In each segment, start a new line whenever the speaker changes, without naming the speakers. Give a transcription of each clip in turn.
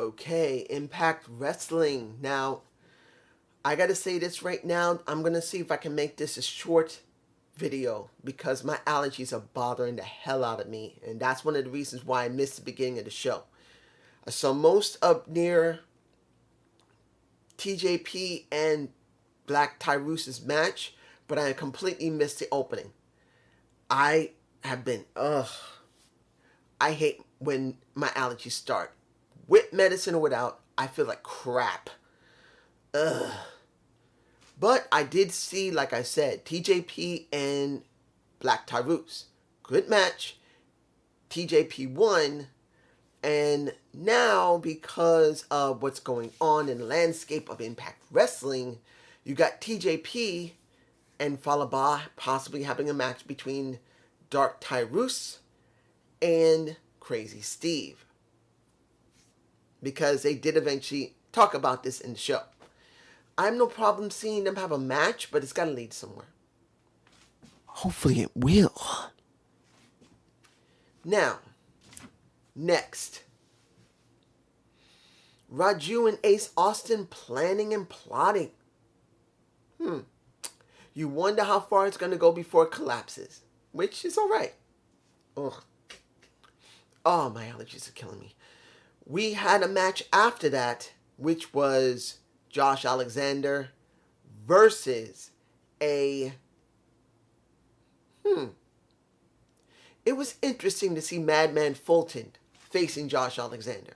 Okay, Impact Wrestling. Now, I gotta say this right now. I'm gonna see if I can make this a short video because my allergies are bothering the hell out of me, and that's one of the reasons why I missed the beginning of the show. I saw most up near TJP and Black Tyruse's match, but I completely missed the opening. I have been, I hate when my allergies start. With medicine or without, I feel like crap. But I did see, like I said, TJP and Black Tyruse. Good match. TJP won. And now, because of what's going on in the landscape of Impact Wrestling, you got TJP and Falaba possibly having a match between Dark Tyruse and Crazy Steve. Because they did eventually talk about this in the show. I have no problem seeing them have a match, but it's got to lead somewhere. Hopefully it will. Now, next. Raju and Ace Austin planning and plotting. You wonder how far it's going to go before it collapses. Which is alright. Ugh. Oh, my allergies are killing me. We had a match after that, which was Josh Alexander versus a... It was interesting to see Madman Fulton facing Josh Alexander.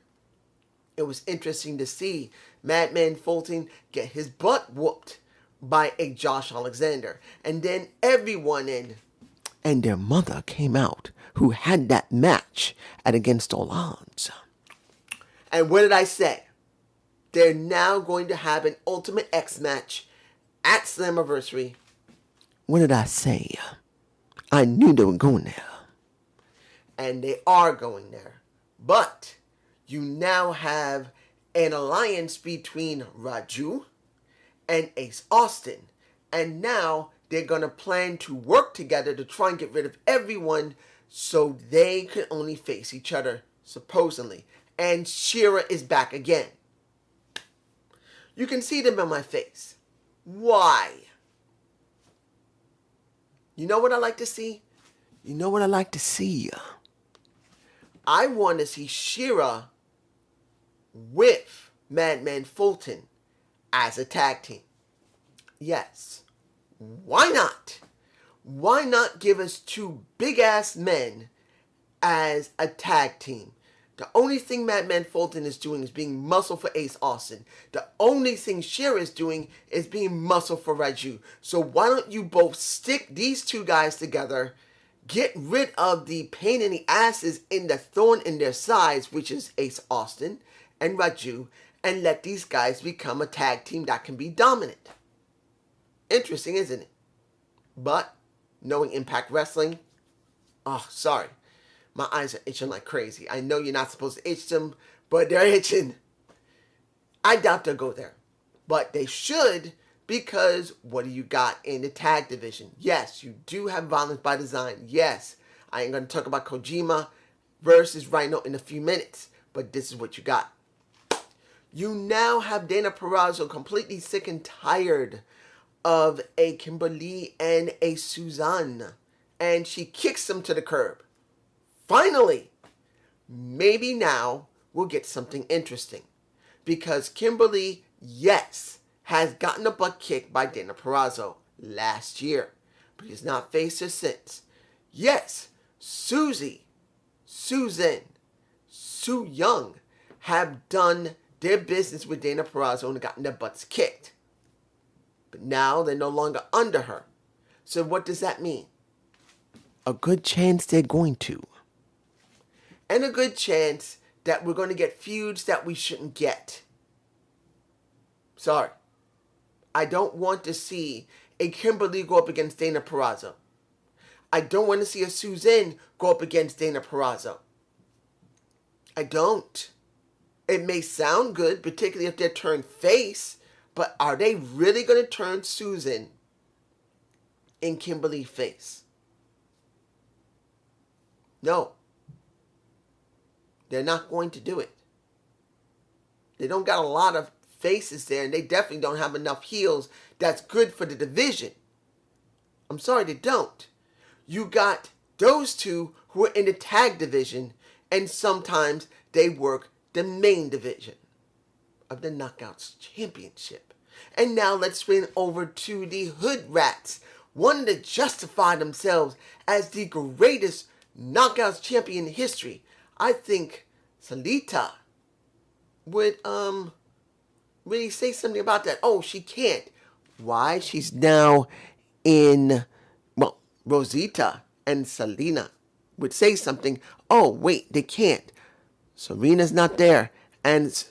It was interesting to see Madman Fulton get his butt whooped by a Josh Alexander. And then everyone and their mother came out who had that match at Against All Odds. And what did I say? They're now going to have an Ultimate X match at Slammiversary. What did I say? I knew they were going there. And they are going there. But you now have an alliance between Raju and Ace Austin. And now they're going to plan to work together to try and get rid of everyone so they can only face each other, supposedly. And Shira is back again. You can see them in my face. Why? You know what I like to see? You know what I like to see? I want to see Shira with Madman Fulton as a tag team. Yes. Why not? Why not give us two big-ass men as a tag team? The only thing Madman Fulton is doing is being muscle for Ace Austin. The only thing Shira is doing is being muscle for Raju. So why don't you both stick these two guys together, get rid of the pain in the asses in the thorn in their sides, which is Ace Austin and Raju, and let these guys become a tag team that can be dominant. Interesting, isn't it? But, knowing Impact Wrestling, sorry. My eyes are itching like crazy. I know you're not supposed to itch them, but they're itching. I doubt they'll go there. But they should, because what do you got in the tag division? Yes, you do have Violence by Design. Yes, I ain't going to talk about Kojima versus Rhino in a few minutes, but this is what you got. You now have Dana Purrazzo completely sick and tired of a Kimberly and a Suzanne. And she kicks them to the curb. Finally, maybe now we'll get something interesting. Because Kimberly, yes, has gotten a butt kicked by Dana Purrazzo last year. But he's not faced her since. Yes, Susie, Susan, Su Young have done their business with Dana Purrazzo and gotten their butts kicked. But now they're no longer under her. So what does that mean? A good chance they're going to. And a good chance that we're going to get feuds that we shouldn't get. Sorry. I don't want to see a Kimberly go up against Dana Purrazzo. I don't want to see a Suzanne go up against Dana Purrazzo. I don't. It may sound good, particularly if they're turned face, but are they really going to turn Susan in Kimberly face? No. They're not going to do it. They don't got a lot of faces there, and they definitely don't have enough heels that's good for the division. I'm sorry, they don't. You got those two who are in the tag division, and sometimes they work the main division of the Knockouts Championship. And now let's swing over to the Hood Rats, wanting to justify themselves as the greatest Knockouts champion in history. I think Salita would really say something about that. Oh, she can't. Why? She's now in, well, Rosita and Selena would say something. Oh, wait, they can't. Serena's not there. And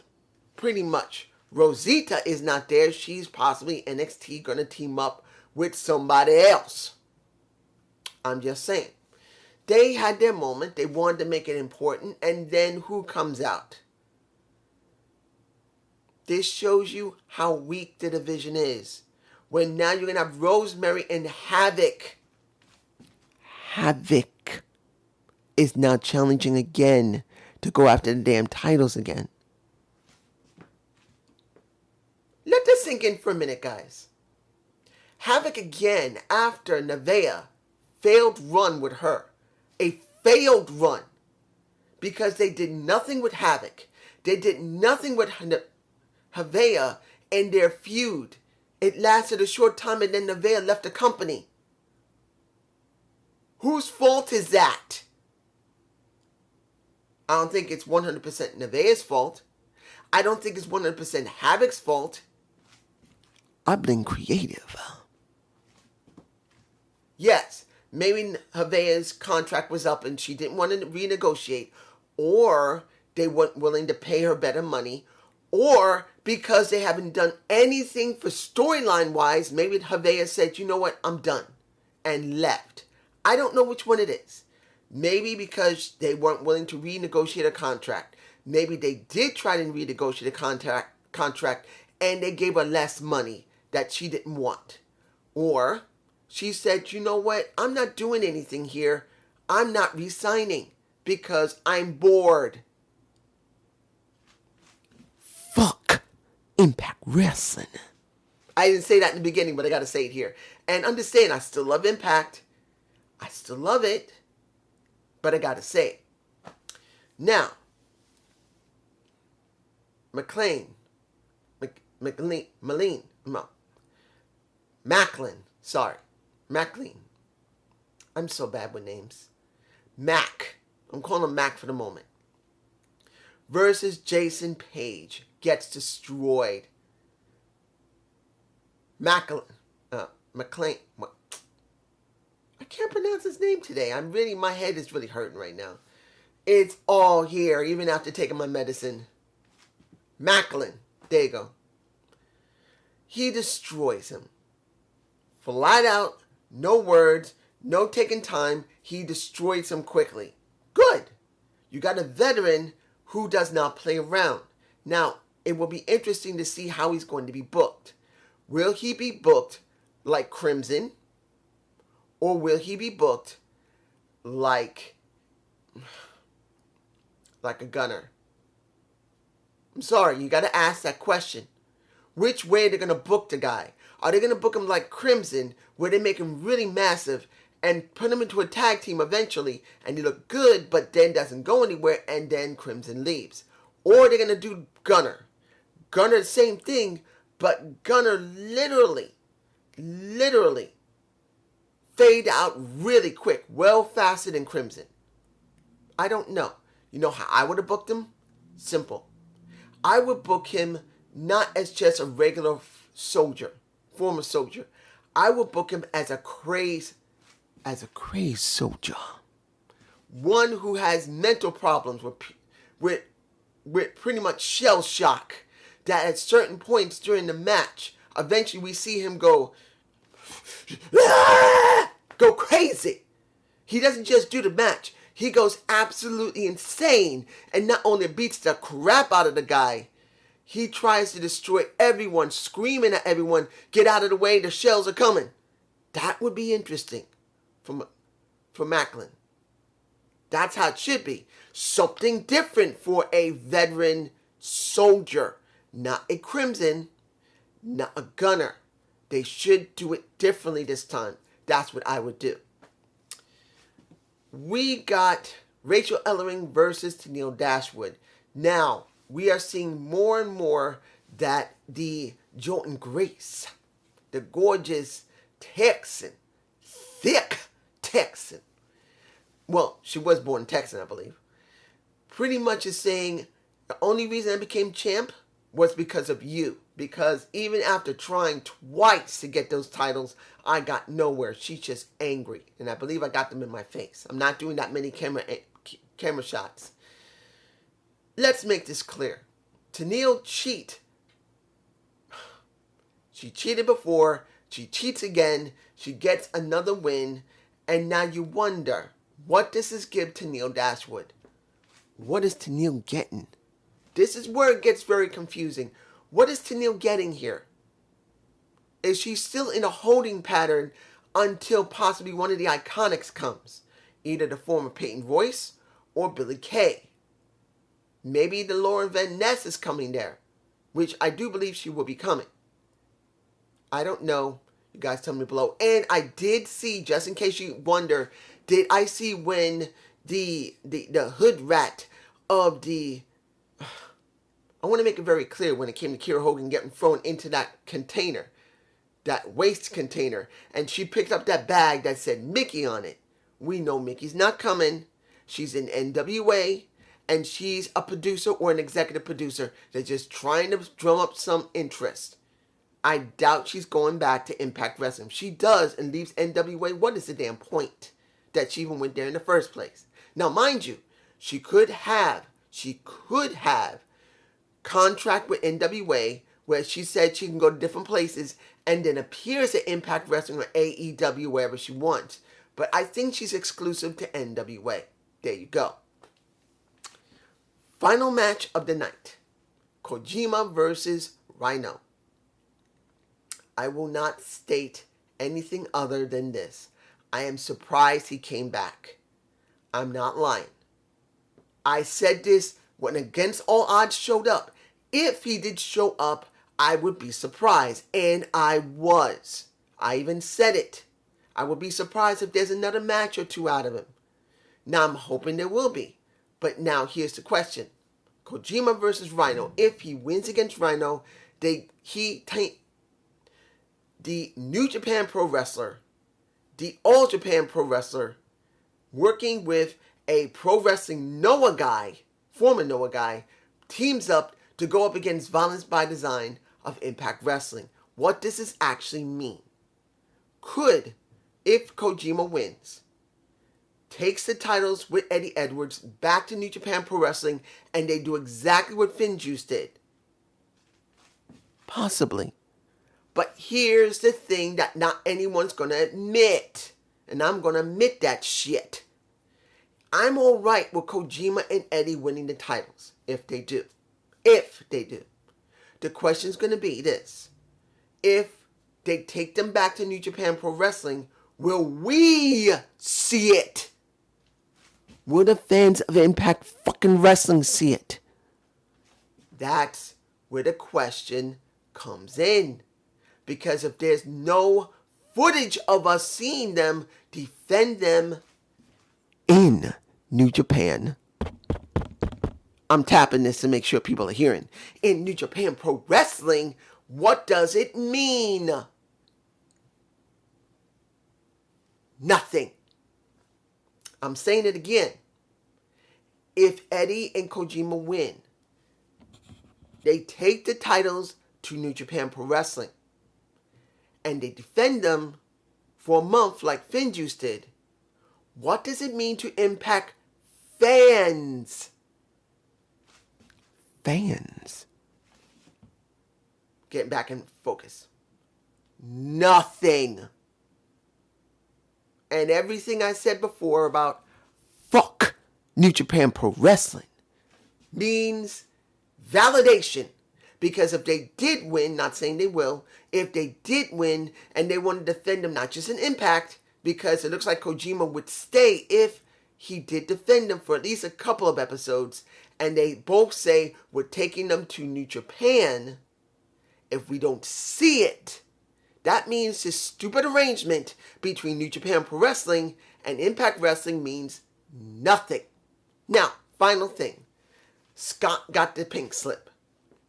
pretty much Rosita is not there. She's possibly NXT going to team up with somebody else. I'm just saying. They had their moment. They wanted to make it important. And then who comes out? This shows you how weak the division is. When now you're going to have Rosemary and Havoc. Havoc is now challenging again to go after the damn titles again. Let this sink in for a minute, guys. Havoc again after Nevaeh failed run with her. A failed run. Because they did nothing with Havoc. They did nothing with Nevaeh in their feud. It lasted a short time and then Nevaeh left the company. Whose fault is that? I don't think it's 100% Nevaeh's fault. I don't think it's 100% Havoc's fault. I blame creative. Yes, maybe Nevaeh's contract was up and she didn't want to renegotiate. Or they weren't willing to pay her better money. Or because they haven't done anything for storyline-wise, maybe Nevaeh said, you know what, I'm done. And left. I don't know which one it is. Maybe because they weren't willing to renegotiate a contract. Maybe they did try to renegotiate a contract and they gave her less money that she didn't want. Or she said, you know what, I'm not doing anything here. I'm not resigning because I'm bored. Fuck Impact Wrestling. I didn't say that in the beginning, but I got to say it here. And understand, I still love Impact. I still love it. But I got to say it. Now, Macklin. I'm so bad with names. Mac. I'm calling him Mac for the moment. Versus Jason Page. Gets destroyed. McLean. I can't pronounce his name today. My head is really hurting right now. It's all here, even after taking my medicine. Macklin. There you go. He destroys him. Flat out, no words, no taking time. He destroys him quickly. Good. You got a veteran who does not play around. Now, it will be interesting to see how he's going to be booked. Will he be booked like Crimson? Or will he be booked like a Gunner? I'm sorry, you got to ask that question. Which way they're going to book the guy? Are they going to book him like Crimson, where they make him really massive and put him into a tag team eventually, and he look good, but then doesn't go anywhere, and then Crimson leaves? Or they're going to do Gunner. Gunner, the same thing, but Gunner literally fade out really quick, well faster than Crimson. I don't know. You know how I would have booked him? Simple. I would book him not as just a regular soldier, former soldier. I would book him as a crazed soldier. One who has mental problems with pretty much shell shock. That at certain points during the match, eventually we see him go crazy. He doesn't just do the match. He goes absolutely insane and not only beats the crap out of the guy, he tries to destroy everyone, screaming at everyone, get out of the way, the shells are coming. That would be interesting for Macklin. That's how it should be. Something different for a veteran soldier, not a crimson, not a gunner. They should do it differently this time. That's what I would do. We got Rachel Ellering versus Tennille Dashwood. Now, we are seeing more and more that the Jolton Grace, the gorgeous Texan, thick Texan, well, she was born Texan, I believe, pretty much is saying the only reason I became champ was because of you. Because even after trying twice to get those titles, I got nowhere. She's just angry. And I believe I got them in my face. I'm not doing that many camera shots. Let's make this clear. Tennille cheat. She cheated before. She cheats again. She gets another win. And now you wonder, what does this give Tennille Dashwood? What is Tennille getting? This is where it gets very confusing. What is Tennille getting here? Is she still in a holding pattern until possibly one of the Iconics comes? Either the former Peyton Royce or Billy Kay. Maybe the Lauren Van Ness is coming there, which I do believe she will be coming. I don't know. You guys tell me below. And I did see, just in case you wonder, did I see when the hood rat of the... I want to make it very clear when it came to Kiera Hogan getting thrown into that container, that waste container, and she picked up that bag that said Mickey on it. We know Mickey's not coming. She's in NWA, and she's a producer or an executive producer that's just trying to drum up some interest. I doubt she's going back to Impact Wrestling. If she does and leaves NWA, what is the damn point that she even went there in the first place? Now, mind you, she could have contract with NWA where she said she can go to different places and then appears at Impact Wrestling or AEW, wherever she wants. But I think she's exclusive to NWA. There you go. Final match of the night. Kojima versus Rhino. I will not state anything other than this. I am surprised he came back. I'm not lying. I said this when Against All Odds showed up. If he did show up, I would be surprised. And I was. I even said it. I would be surprised if there's another match or two out of him. Now, I'm hoping there will be. But now, here's the question. Kojima versus Rhino. If he wins against Rhino, the New Japan Pro Wrestler, the All Japan Pro Wrestler, working with a Pro Wrestling Noah guy, former Noah guy, teams up to go up against Violence by Design of Impact Wrestling. What does this actually mean? Could, if Kojima wins, takes the titles with Eddie Edwards back to New Japan Pro Wrestling and they do exactly what FinJuice did? Possibly. But here's the thing that not anyone's going to admit. And I'm going to admit that shit. I'm alright with Kojima and Eddie winning the titles. If they do. If they do. The question's going to be this. If they take them back to New Japan Pro Wrestling, will we see it? Will the fans of Impact fucking Wrestling see it? That's where the question comes in. Because if there's no footage of us seeing them defend them in New Japan, I'm tapping this to make sure people are hearing. In New Japan Pro Wrestling, what does it mean? Nothing. I'm saying it again. If Eddie and Kojima win, they take the titles to New Japan Pro Wrestling and they defend them for a month like FinJuice did, what does it mean to Impact fans? Fans. Getting back in focus. Nothing. And everything I said before about fuck New Japan Pro Wrestling means validation. Because if they did win, not saying they will, if they did win and they want to defend them, not just in Impact, because it looks like Kojima would stay if he did defend them for at least a couple of episodes, And they both say we're taking them to New Japan if we don't see it. That means this stupid arrangement between New Japan Pro Wrestling and Impact Wrestling means nothing. Now, final thing. Scott got the pink slip.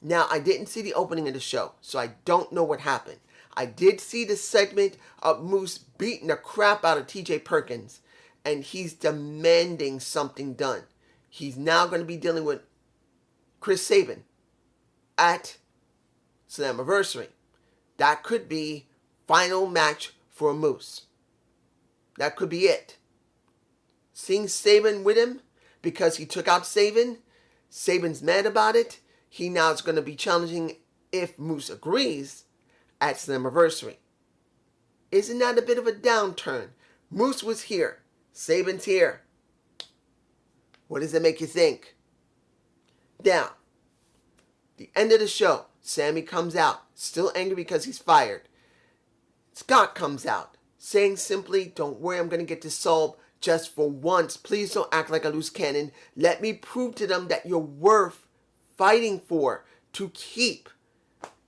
Now, I didn't see the opening of the show, so I don't know what happened. I did see the segment of Moose beating the crap out of TJ Perkins, and he's demanding something done. He's now going to be dealing with Chris Sabin at Slammiversary. That could be final match for Moose. That could be it. Seeing Sabin with him because he took out Sabin. Sabin's mad about it. He now is going to be challenging, if Moose agrees, at Slammiversary. Isn't that a bit of a downturn? Moose was here. Sabin's here. What does it make you think? Now, the end of the show. Sammy comes out, still angry because he's fired. Scott comes out, saying simply, don't worry, I'm going to get this solved just for once. Please don't act like a loose cannon. Let me prove to them that you're worth fighting for, to keep.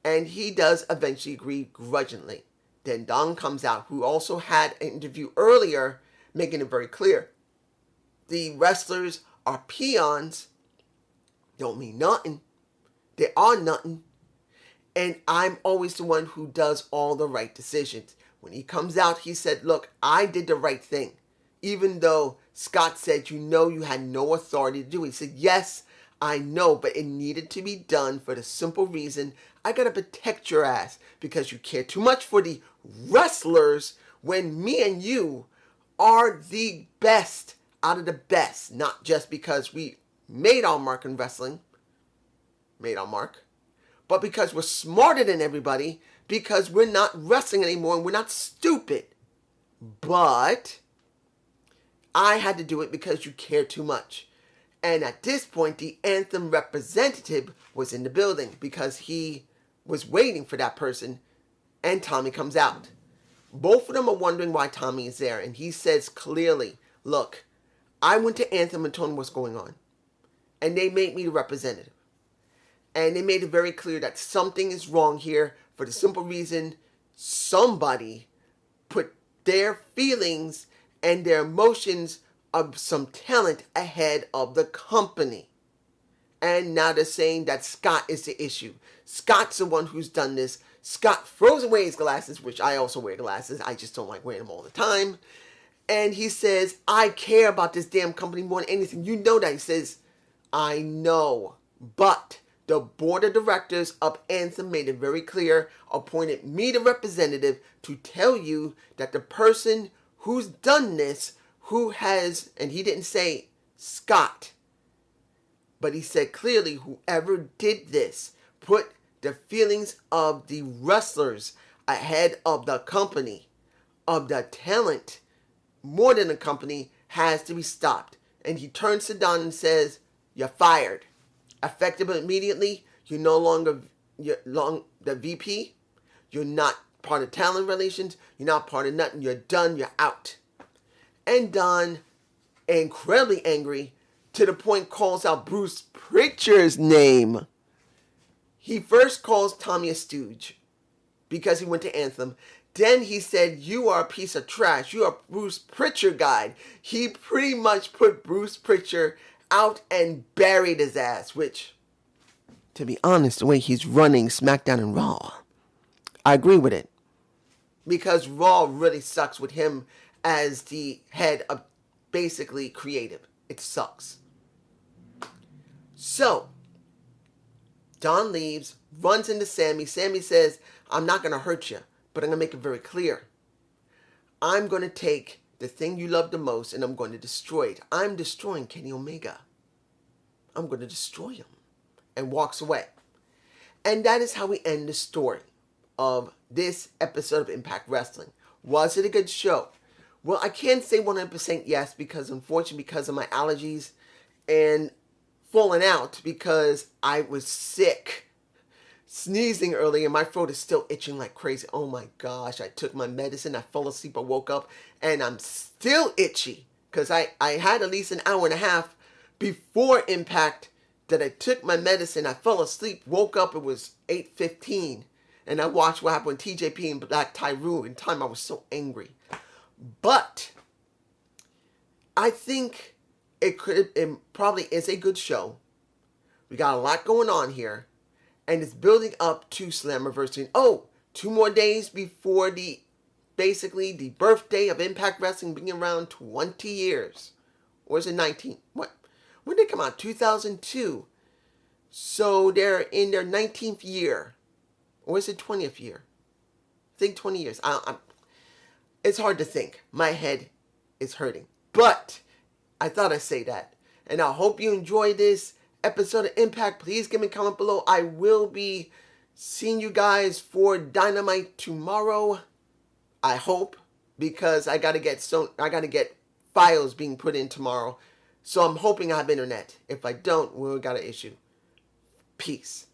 And he does eventually agree grudgingly. Then Don comes out, who also had an interview earlier, making it very clear. The wrestlers are peons, don't mean nothing. They are nothing. And I'm always the one who does all the right decisions. When he comes out, he said, look, I did the right thing. Even though Scott said, you had no authority to do it. He said, yes, I know, but it needed to be done for the simple reason I got to protect your ass because you care too much for the wrestlers when me and you are the best out of the best. Not just because we made our mark in wrestling, but because we're smarter than everybody, because we're not wrestling anymore and we're not stupid. But I had to do it because you care too much. And at this point, the Anthem representative was in the building because he was waiting for that person, and Tommy comes out. Both of them are wondering why Tommy is there, and he says clearly, look, I went to Anthem and told them what's going on, and they made me the representative. And they made it very clear that something is wrong here for the simple reason somebody put their feelings and their emotions of some talent ahead of the company. And now they're saying that Scott is the issue. Scott's the one who's done this. Scott throws away his glasses, which I also wear glasses. I just don't like wearing them all the time. And he says, I care about this damn company more than anything. You know that. He says, I know, but the board of directors of Anthem made it very clear, appointed me the representative to tell you that the person who's done this, who has, and he didn't say Scott, but he said clearly whoever did this put the feelings of the wrestlers ahead of the company, of the talent, more than the company, has to be stopped. And he turns to Don and says, you're fired. Effective immediately, you're no longer the VP. You're not part of talent relations. You're not part of nothing. You're done. You're out. And Don, incredibly angry, to the point calls out Bruce Pritchard's name. He first calls Tommy a stooge because he went to Anthem. Then he said, you are a piece of trash. You are Bruce Pritchard guy. He pretty much put Bruce Pritchard out and buried his ass, which, to be honest, the way he's running SmackDown and Raw, I agree with it. Because Raw really sucks with him as the head of basically creative. It sucks. So, Don leaves, runs into Sammy. Sammy says, I'm not going to hurt you, but I'm going to make it very clear. I'm going to take the thing you love the most, and I'm going to destroy it. I'm destroying Kenny Omega. I'm going to destroy him. And walks away. And that is how we end the story of this episode of Impact Wrestling. Was it a good show? Well, I can't say 100% yes, because unfortunately, because of my allergies and falling out, because I was sick, sneezing early, and my throat is still itching like crazy. Oh my gosh, I took my medicine, I fell asleep, I woke up, and I'm still itchy, because I had at least an hour and a half before Impact that I took my medicine, I fell asleep, woke up, it was 8:15, and I watched what happened with TJP and Black Tyru. In time, I was so angry. But I think it probably is a good show. We got a lot going on here, and it's building up to Slammiversary. Oh, 2 more days before basically the birthday of Impact Wrestling, being around 20 years. Or is it 19? What? When did it come out? 2002. So they're in their 19th year. Or is it 20th year? I think 20 years. It's hard to think. My head is hurting. But I thought I'd say that. And I hope you enjoyed this episode of Impact. Please give me a comment below. I will be seeing you guys for Dynamite tomorrow. I hope, because I gotta get files being put in tomorrow. So I'm hoping I have internet. If I don't, we'll got an issue. Peace.